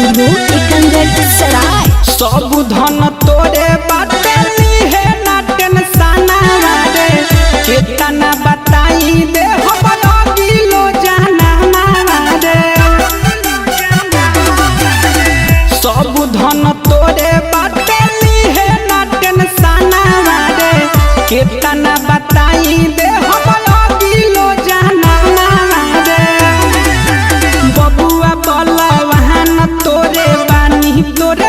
Studio एकंगल सराय। सब धन तोरे बाटली है ना टेंशन रे केतना बताई दे हमरा दिलो जाना रे सब धन तोरे बाटली है ना टेंशन रे केतना बताई दे हमरा दिलो जाना रे बबुआ बलवान तोरे बानी तोरे